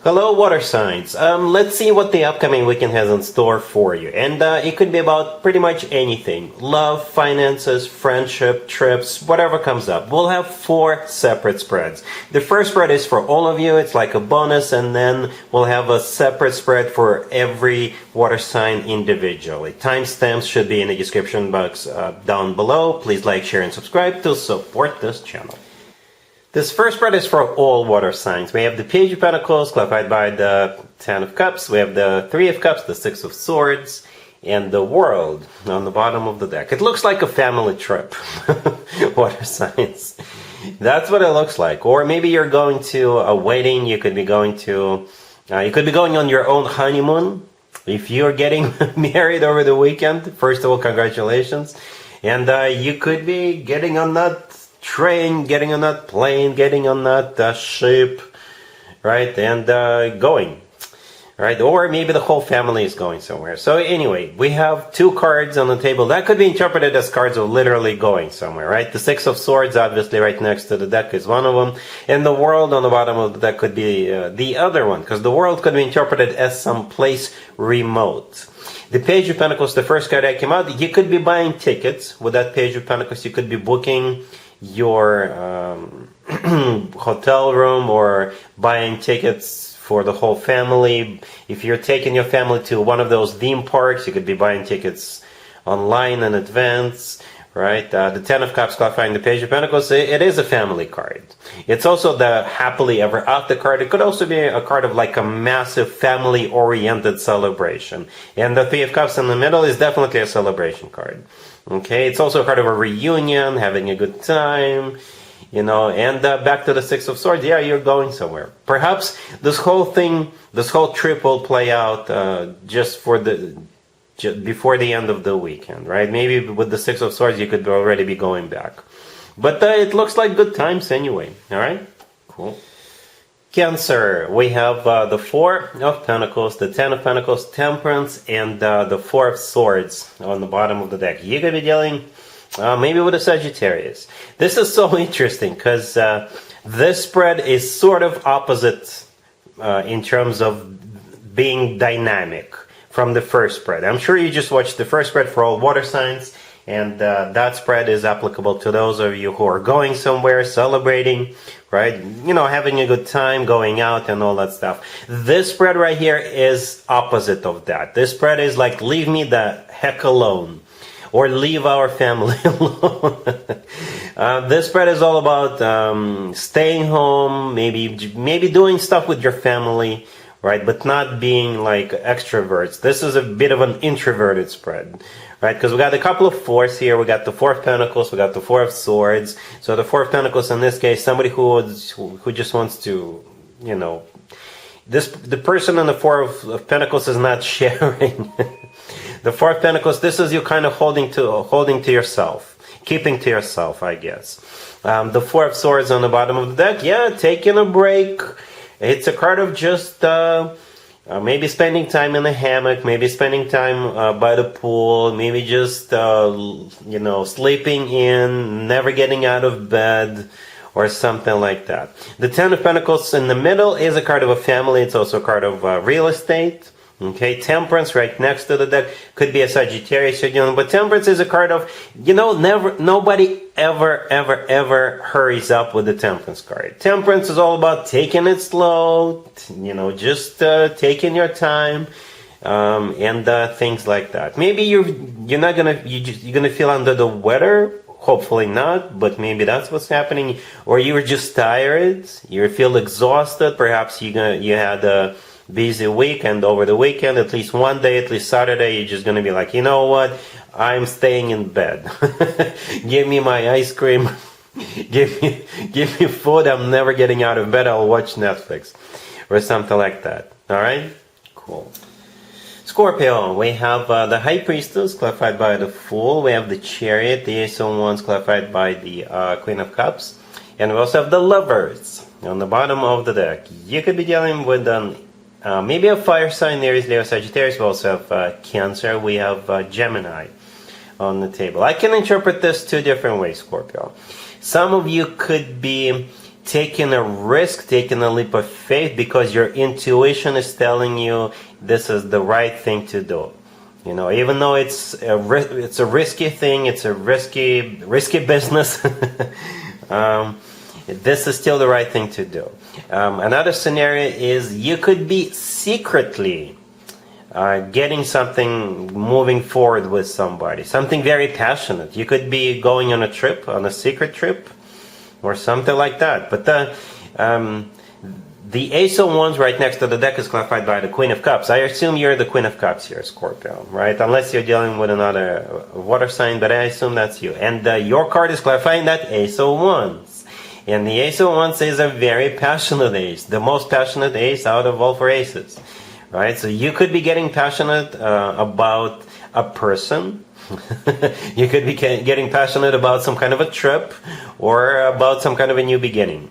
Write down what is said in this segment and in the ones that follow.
Hello, water signs. Let's see what the upcoming weekend has in store for you. And it could be about pretty much anything. Love, finances, friendship, trips, whatever comes up. We'll have 4 separate spreads. The first spread is for all of you. It's like a bonus. And then we'll have a separate spread for every water sign individually. Timestamps should be in the description box down below. Please like, share, and subscribe to support this channel. This first spread is for all water signs. We have the Page of Pentacles, clarified by the 10 of Cups. We have the 3 of Cups, the 6 of Swords, and the World on the bottom of the deck. It looks like a family trip, water signs. That's what it looks like. Or maybe you're going to a wedding. You could be going to, you could be going on your own honeymoon. If you're getting married over the weekend, first of all, congratulations. And you could be getting on that train, getting on that plane, getting on that ship, right, and going, right, or maybe the whole family is going somewhere. So anyway, we have 2 cards on the table that could be interpreted as cards of literally going somewhere, right? The 6 of Swords, obviously, right next to the deck is one of them, and the World on the bottom of the deck could be the other one, because the World could be interpreted as some place remote. The Page of Pentacles, the first card that came out, you could be buying tickets with that Page of Pentacles. You could be booking your hotel room or buying tickets for the whole family. If you're taking your family to one of those theme parks, you could be buying tickets online in advance, right? The 10 of Cups clarifying the Page of Pentacles, it is a family card. It's also the happily ever after card. It could also be a card of like a massive family-oriented celebration. And the 3 of Cups in the middle is definitely a celebration card. Okay, it's also a card of a reunion, having a good time, you know, and back to the 6 of Swords. Yeah, you're going somewhere. Perhaps this whole thing, this whole trip will play out just before the end of the weekend, right? Maybe with the 6 of Swords, you could already be going back. But it looks like good times anyway, all right? Cool. Cancer, we have the 4 of Pentacles, the 10 of Pentacles, Temperance, and the 4 of Swords on the bottom of the deck. You're going to be dealing maybe with a Sagittarius. This is so interesting because this spread is sort of opposite in terms of being dynamic from the first spread. I'm sure you just watched the first spread for all water signs, and that spread is applicable to those of you who are going somewhere, celebrating, right? You know, having a good time, going out and all that stuff. This spread right here is opposite of that. This spread is like, leave me the heck alone, or leave our family alone. This spread is all about staying home, maybe doing stuff with your family, right? But not being like extroverts. This is a bit of an introverted spread, right? Because we got a couple of 4s here. We got the 4 of Pentacles. We got the 4 of Swords. So the 4 of Pentacles in this case, somebody who just wants to, you know, the person in the 4 of Pentacles is not sharing. The 4 of Pentacles, this is you kind of holding to yourself, keeping to yourself, I guess. The 4 of Swords on the bottom of the deck, yeah, taking a break. It's a card of just maybe spending time in the hammock, maybe spending time by the pool, maybe just, you know, sleeping in, never getting out of bed, or something like that. The 10 of Pentacles in the middle is a card of a family. It's also a card of real estate. Okay, Temperance right next to the deck could be a Sagittarius, you know, but Temperance is a card of, you know, nobody ever hurries up with the Temperance card. Temperance is all about taking it slow, you know, just taking your time, and things like that. Maybe you're gonna feel under the weather. Hopefully not, but maybe that's what's happening. Or you were just tired. You feel exhausted. Perhaps you had a busy week, and over the weekend, at least one day, at least Saturday, you're just going to be like, you know what, I'm staying in bed. Give me my ice cream. give me food. I'm never getting out of bed. I'll watch Netflix or something like that. All right? Cool. Scorpio, we have the High Priestess, clarified by the Fool. We have the Chariot, the Ace of Wands, clarified by the Queen of Cups. And we also have the Lovers on the bottom of the deck. You could be dealing with maybe a fire sign, Aries, Leo, Sagittarius. We also have Cancer. We have Gemini on the table. I can interpret this 2 different ways, Scorpio. Some of you could be taking a risk, taking a leap of faith because your intuition is telling you this is the right thing to do. You know, even though it's a risky thing, it's a risky business. This is still the right thing to do. Another scenario is you could be secretly getting something moving forward with somebody, something very passionate. You could be going on a trip, on a secret trip, or something like that. But the Ace of Wands right next to the deck is clarified by the Queen of Cups. I assume you're the Queen of Cups here, Scorpio, right? Unless you're dealing with another water sign, but I assume that's you. And your card is clarifying that Ace of Wands. And the Ace of Wands is a very passionate ace, the most passionate ace out of all 4 aces, right? So you could be getting passionate about a person. You could be getting passionate about some kind of a trip or about some kind of a new beginning.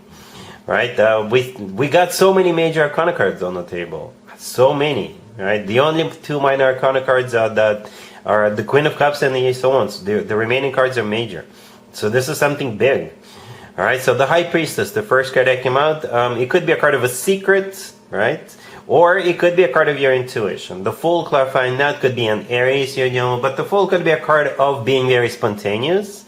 Right, we got so many major arcana cards on the table, so many. Right, the only 2 minor arcana cards that are the Queen of Cups and the Ace of Wands. The remaining cards are major, so this is something big. All right, so the High Priestess, the first card that came out, it could be a card of a secret, right? Or it could be a card of your intuition. The Fool clarifying that could be an Aries, you know, but the Fool could be a card of being very spontaneous.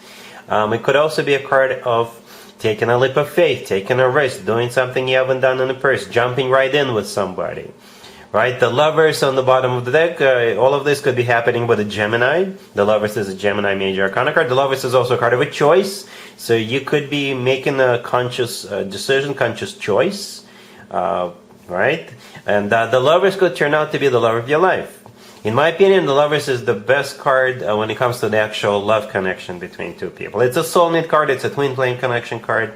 It could also be a card of taking a leap of faith, taking a risk, doing something you haven't done in the past, jumping right in with somebody. Right? The Lovers on the bottom of the deck, all of this could be happening with a Gemini. The Lovers is a Gemini major arcana card. The Lovers is also a card of a choice. So you could be making a conscious decision, conscious choice. Right? And the Lovers could turn out to be the love of your life. In my opinion, the Lovers is the best card when it comes to the actual love connection between 2 people. It's a soulmate card, it's a twin flame connection card,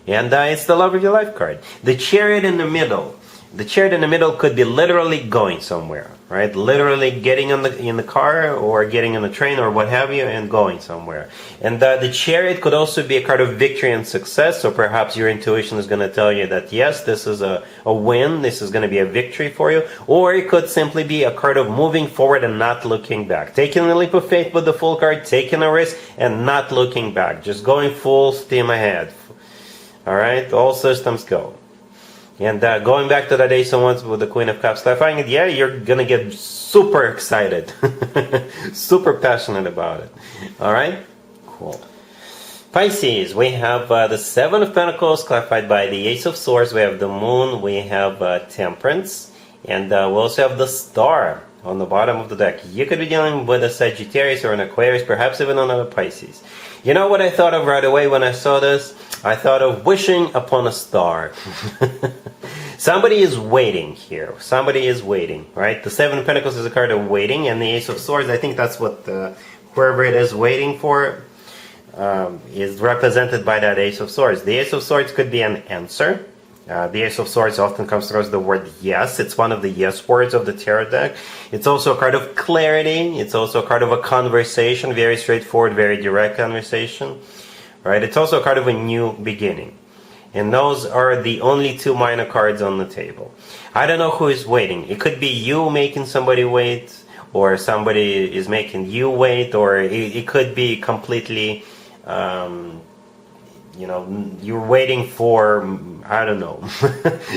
and it's the love of your life card. The Chariot in the middle. The Chariot in the middle could be literally going somewhere, right? Literally getting in the car or getting on the train or what have you and going somewhere. And the Chariot could also be a card of victory and success, so perhaps your intuition is going to tell you that yes, this is a win, this is going to be a victory for you, or it could simply be a card of moving forward and not looking back. Taking a leap of faith with the Fool card, taking a risk and not looking back, just going full steam ahead. All right, all systems go. And going back to that Ace of Wands with the Queen of Cups, clarifying it, yeah, you're going to get super excited. Super passionate about it. All right? Cool. Pisces, we have the 7 of Pentacles clarified by the Ace of Swords. We have the Moon. We have Temperance. And we also have the Star on the bottom of the deck. You could be dealing with a Sagittarius or an Aquarius, perhaps even another Pisces. You know what I thought of right away when I saw this? I thought of wishing upon a star. Somebody is waiting here. Somebody is waiting, right? The 7 of Pentacles is a card of waiting, and the Ace of Swords, I think that's what whoever it is waiting for is represented by that Ace of Swords. The Ace of Swords could be an answer. The Ace of Swords often comes through as the word yes. It's one of the yes words of the tarot deck. It's also a card of clarity. It's also a card of a conversation, very straightforward, very direct conversation. Right? It's also a card of a new beginning. And those are the only 2 minor cards on the table. I don't know who is waiting. It could be you making somebody wait, or somebody is making you wait, or it could be completely, you know, you're waiting for, I don't know,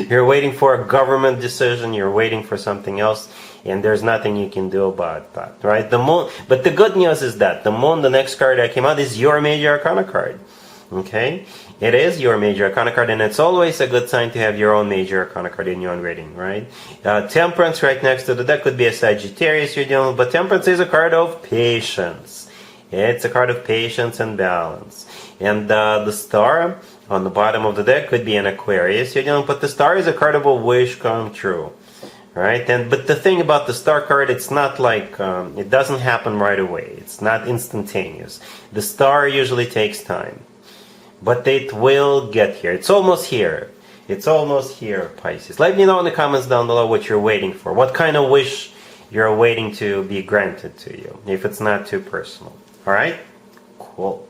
you're waiting for a government decision, you're waiting for something else, and there's nothing you can do about that, right? The Moon, but the good news is that the Moon, the next card that came out, is your major arcana card, okay? It is your major arcana card, and it's always a good sign to have your own major arcana card in your own reading, right? Temperance right next to the deck could be a Sagittarius you're dealing with, but Temperance is a card of patience. It's a card of patience and balance. And the Star on the bottom of the deck could be an Aquarius you're dealing with, but the Star is a card of a wish come true, right? But the thing about the Star card, it's not like, it doesn't happen right away. It's not instantaneous. The Star usually takes time. But it will get here. It's almost here. It's almost here, Pisces. Let me know in the comments down below what you're waiting for. What kind of wish you're waiting to be granted to you, if it's not too personal. Alright? Cool.